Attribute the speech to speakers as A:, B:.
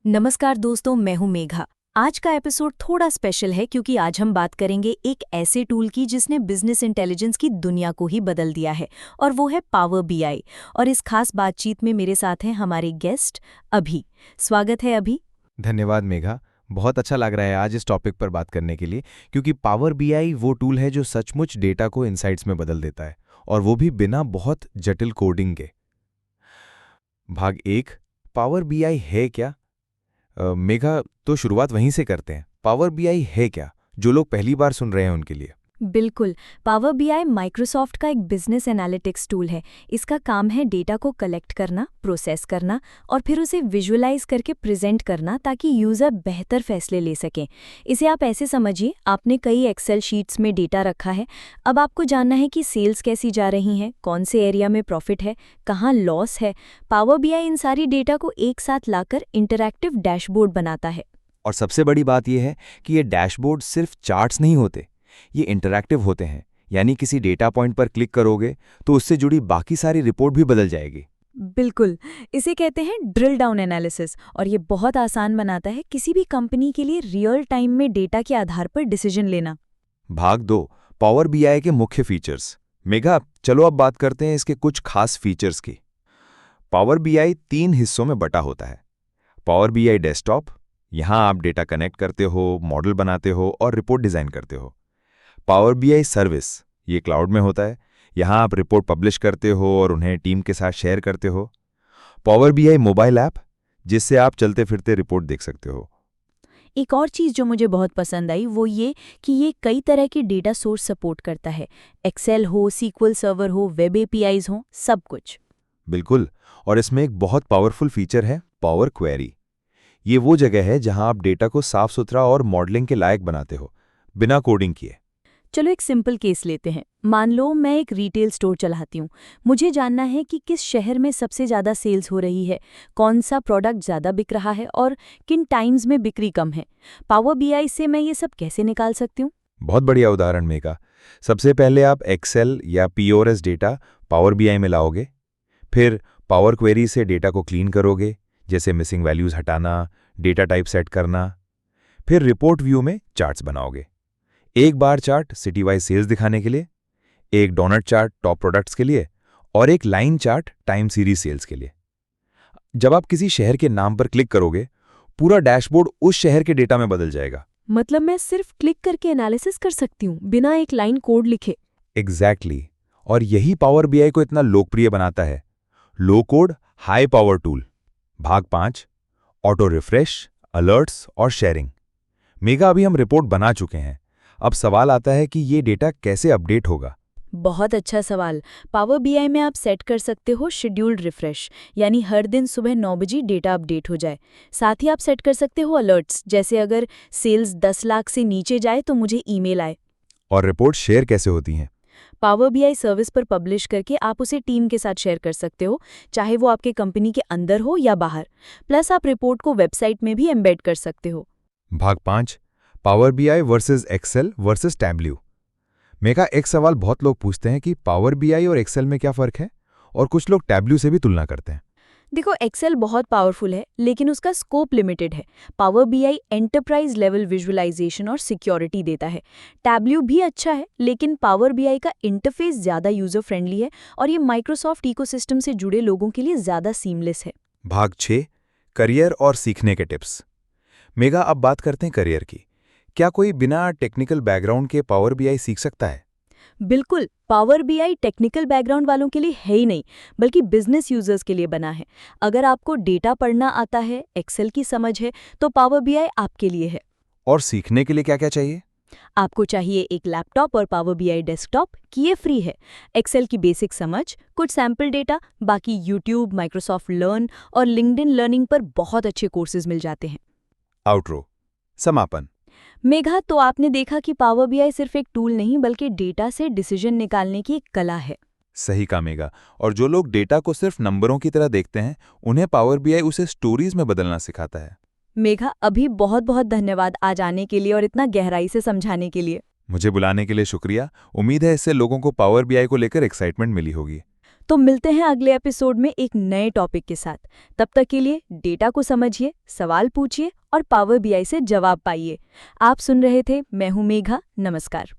A: नमस्कार दोस्तों, मैं हूं मेघा। आज का एपिसोड थोड़ा स्पेशल है क्योंकि आज हम बात करेंगे एक ऐसे टूल की जिसने बिजनेस इंटेलिजेंस की दुनिया को ही बदल दिया है, और वो है पावर बीआई। और इस खास बातचीत में मेरे साथ हैं हमारे गेस्ट अभी। स्वागत है अभी।
B: धन्यवाद मेघा। बहुत अच्छा लग रहा है आज इस टॉपिक पर बात करने के लिए, क्योंकि पावर बीआई वो टूल है जो सचमुच डेटा को इनसाइट्स में बदल देता है, और वो भी बिना बहुत जटिल कोडिंग के। भाग 1, पावर बीआई है क्या? मेघा, तो शुरुआत वहीं से करते हैं। पावर बीआई है क्या, जो लोग पहली बार सुन रहे हैं उनके लिए?
A: बिल्कुल। पावर बीआई माइक्रोसॉफ्ट का एक बिजनेस एनालिटिक्स टूल है। इसका काम है डेटा को कलेक्ट करना, प्रोसेस करना और फिर उसे विजुअलाइज करके प्रेजेंट करना ताकि यूज़र बेहतर फैसले ले सकें। इसे आप ऐसे समझिए, आपने कई एक्सेल शीट्स में डेटा रखा है। अब आपको जानना है कि सेल्स कैसी जा रही हैं, कौन से एरिया में प्रॉफिट है, कहाँ लॉस है। पावर बीआई इन सारी डेटा को एक साथ लाकर इंटरैक्टिव डैशबोर्ड बनाता है।
B: और सबसे बड़ी बात यह है कि ये डैशबोर्ड सिर्फ चार्ट्स नहीं होते, ये इंटरैक्टिव होते हैं। यानी किसी डेटा पॉइंट पर क्लिक करोगे तो उससे जुड़ी बाकी सारी रिपोर्ट भी बदल जाएगी।
A: बिल्कुल। इसे कहते हैं ड्रिल डाउन एनालिसिस, और ये बहुत आसान बनाता है किसी भी कंपनी के लिए रियल टाइम में डेटा के आधार पर डिसीजन लेना।
B: भाग 2, पावर बीआई के मुख्य फीचर्स। मेघा, चलो अब बात करते हैं इसके कुछ खास फीचर्स की। पावर बीआई 3 हिस्सों में बटा होता है। पावर बीआई डेस्कटॉप, यहाँ आप डेटा कनेक्ट करते हो, मॉडल बनाते हो और रिपोर्ट डिज़ाइन करते हो। पावर बीआई सर्विस, ये क्लाउड में होता है, यहाँ आप रिपोर्ट पब्लिश करते हो और उन्हें टीम के साथ शेयर करते हो। पावर बीआई मोबाइल ऐप, जिससे आप चलते फिरते रिपोर्ट देख सकते हो।
A: एक और चीज़ जो मुझे बहुत पसंद आई वो ये कि ये कई तरह के डेटा सोर्स सपोर्ट करता है। एक्सेल हो, सीक्वल सर्वर हो, वेब एपीआईज हो, सब कुछ।
B: बिल्कुल। और इसमें एक बहुत पावरफुल फीचर है, पावर क्वेरी। ये वो जगह है जहाँ आप डेटा को साफ सुथरा और मॉडलिंग के लायक बनाते हो, बिना कोडिंग किए।
A: चलो एक सिंपल केस लेते हैं। मान लो मैं एक रिटेल स्टोर चलाती हूँ। मुझे जानना है कि किस शहर में सबसे ज़्यादा सेल्स हो रही है, कौन सा प्रोडक्ट ज़्यादा बिक रहा है और किन टाइम्स में बिक्री कम है। पावर बीआई से मैं ये सब कैसे निकाल सकती हूँ?
B: बहुत बढ़िया उदाहरण मेघा। सबसे पहले आप एक्सेल या पीओएस डेटा पावर बीआई में लाओगे। फिर पावर क्वेरी से डेटा को क्लीन करोगे, जैसे मिसिंग वैल्यूज हटाना, डेटा टाइप सेट करना। फिर रिपोर्ट व्यू में चार्ट्स बनाओगे। एक बार चार्ट सिटी वाइज सेल्स दिखाने के लिए, एक डोनट चार्ट टॉप प्रोडक्ट्स के लिए और एक line chart time series sales के लिए। जब आप किसी शहर के नाम पर क्लिक करोगे, पूरा डैशबोर्ड उस शहर के डेटा में बदल जाएगा।
A: मतलब मैं सिर्फ क्लिक करके एनालिसिस कर सकती हूँ बिना एक लाइन कोड लिखे?
B: एग्जैक्टली। और यही पावर बीआई को इतना लोकप्रिय बनाता है। लो कोड हाई पावर टूल। भाग 5, ऑटो रिफ्रेश, अलर्ट्स और शेयरिंग। मेगा, अभी हम रिपोर्ट बना चुके हैं। अब सवाल आता है कि ये डेटा कैसे अपडेट होगा।
A: बहुत अच्छा सवाल। पावर बीआई में आप सेट कर सकते हो शेड्यूल्ड रिफ्रेश, यानी हर दिन सुबह 9 बजे डेटा अपडेट हो जाए। साथ ही आप सेट कर सकते हो अलर्ट्स, जैसे अगर सेल्स 10 लाख से नीचे जाए तो मुझे ईमेल आए।
B: और रिपोर्ट शेयर कैसे होती हैं?
A: पावर बीआई सर्विस पर पब्लिश करके आप उसे टीम के साथ शेयर कर सकते हो, चाहे वो आपके कंपनी के अंदर हो या बाहर। प्लस आप रिपोर्ट को वेबसाइट में भी एम्बेड कर सकते हो।
B: भाग 5, power BI versus Excel versus Tableau. Mega, एक सवाल बहुत लोग पूछते हैं कि पावर बीआई और एक्सेल में क्या फ़र्क है, और कुछ लोग टैब्ल्यू से भी तुलना करते हैं।
A: देखो, एक्सेल बहुत पावरफुल है लेकिन उसका स्कोप लिमिटेड है। Power BI enterprise level visualisation और सिक्योरिटी देता है। टैब्ल्यू भी अच्छा है लेकिन पावर बीआई का इंटरफेस ज़्यादा यूज़र फ्रेंडली है और ये माइक्रोसॉफ्ट इकोसिस्टम से जुड़े लोगों के लिए ज़्यादा सीमलेस है।
B: भाग 6, करियर और सीखने के टिप्स। मेगा, अब बात करते हैं करियर की। क्या कोई बिना टेक्निकल बैकग्राउंड के पावर बीआई सीख सकता है?
A: बिल्कुल। पावर बीआई टेक्निकल बैकग्राउंड वालों के लिए है ही नहीं, बल्कि बिजनेस यूजर्स के लिए बना है। अगर आपको डेटा पढ़ना आता है, एक्सेल की समझ है, तो पावर बीआई आपके लिए है।
B: और सीखने के लिए क्या क्या चाहिए?
A: आपको चाहिए एक लैपटॉप और पावर बीआई डेस्कटॉप, कि ये फ्री है। एक्सेल की बेसिक समझ, कुछ सैम्पल डेटा, बाकी यूट्यूब, माइक्रोसॉफ्ट लर्न और लिंक्डइन लर्निंग पर बहुत अच्छे कोर्सेज मिल जाते हैं।
B: आउटरो, समापन।
A: मेघा, तो आपने देखा कि पावर बीआई सिर्फ एक टूल नहीं बल्कि डेटा से डिसीजन निकालने की एक कला है।
B: सही कहा मेगा। और जो लोग डेटा को सिर्फ नंबरों की तरह देखते हैं, उन्हें पावर बीआई उसे स्टोरीज में बदलना सिखाता है।
A: मेघा, अभी बहुत बहुत धन्यवाद आज आने के लिए और इतना गहराई से समझाने के लिए।
B: मुझे बुलाने के लिए शुक्रिया। उम्मीद है इससे लोगों को पावर बीआई को लेकर एक्साइटमेंट मिली होगी।
A: तो मिलते हैं अगले एपिसोड में एक नए टॉपिक के साथ। तब तक के लिए डेटा को समझिए, सवाल पूछिए और पावर बीआई से जवाब पाइए। आप सुन रहे थे मैं हूं मेघा। नमस्कार।